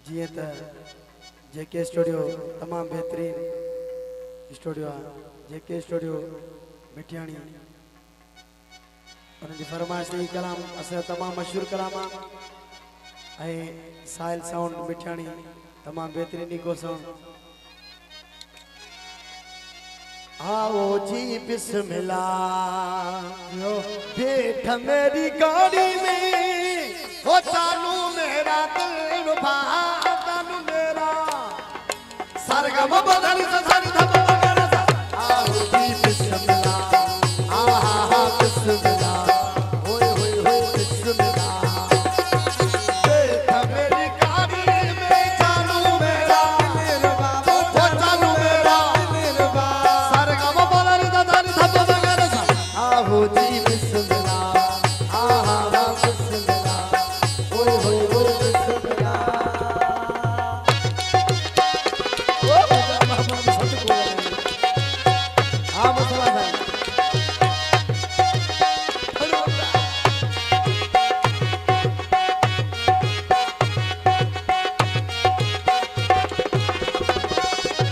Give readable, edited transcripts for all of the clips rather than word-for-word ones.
जी त जेके स्टूडियो तमाम बेहतरीन स्टूडियो जेके स्टूडियो मिठियाणी उनकी फरमाइश ही कलाम अस तमाम मशहूर कलाम है साहिल साउंड मिठियाणी तमाम बेहतरीन को साउंड आओ जी बिस्मिल्लाह बैठ मेरी गाड़ी में हो चालू मेरा दिल भानु मेरा सरगम बदल सर धम मगर आओ जी बिस्मिल्लाह आहा बिस्मिल्लाह होए होए होए बिस्मिल्लाह बैठ मेरी गाड़ी में चालू मेरा दिल बाबा हो चालू मेरा दिल बाबा सरगम बदल सर धम मगर आओ जी बिस्मिल्लाह आहा बिस्मिल्लाह होए होए होए बिस्मिल्लाह हाँ मसला था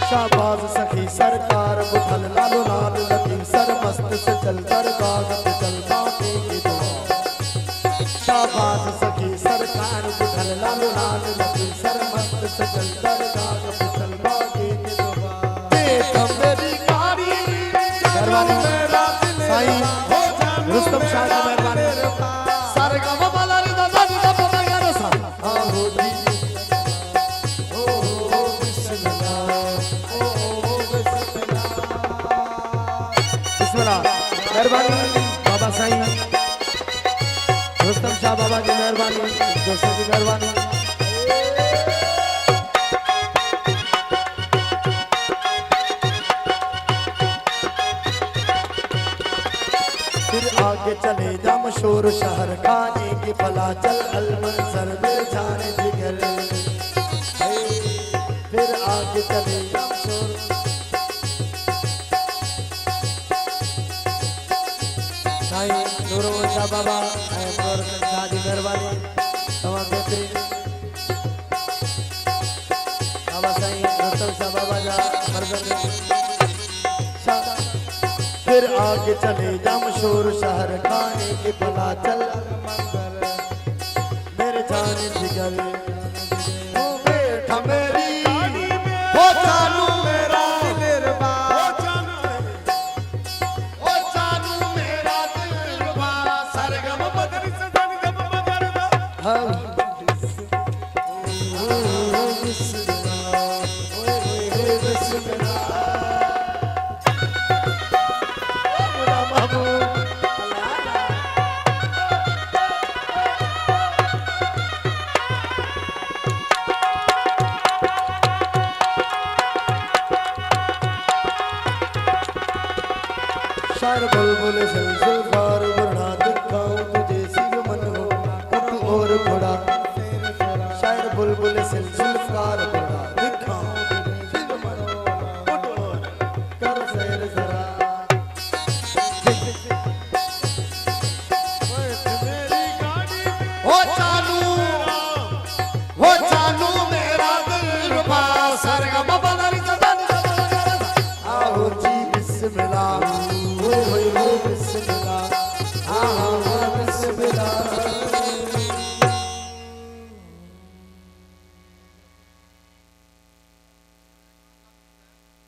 शाबाज सखी सरकार बुठल लालो लाल लती सर मस्त से चल कर कागज चल बाटे की दुआ शाबाज सखी सरकार बुठल लालो लाल लती सर मस्त से चल कर कागज चल बाटे की दुआ देख मेरी गाड़ी मेहरबानी साईं रुस्तम शाह की मेहरबानी सरगम बलर ददन दब मगर सा आओ जी ओ बिस्मिल्लाह बिस्मिल्लाह मेहरबानी बाबा साईं रुस्तम शाह बाबा की मेहरबानी दोस्तों की मेहरबानी फिर आगे चले जा मशहूर शहर खाने की फला चल अलमंजर में जाने जिगर फिर आगे चले जा मशहूर साईं नूरुल शाह बाबा और शादी मेहरबानी तमाम बेहतरीन बाबा साईं रुस्तम शाह बाबा जा मर्दन फिर आगे चले जा मशहूर शहर खाने के भला चल मेरे जाने जिगर ओ बैठा मेरी हो चालू मेरा दिल ओ चालू मेरा दिल बारा सरगम बदल सदन गम मगर हाँ शायर बुलबुल जुल्फार बुढ़ा दिखाऊं तुझे सिग मन हो तू और घोड़ा शायर बुलबुल जुल्फार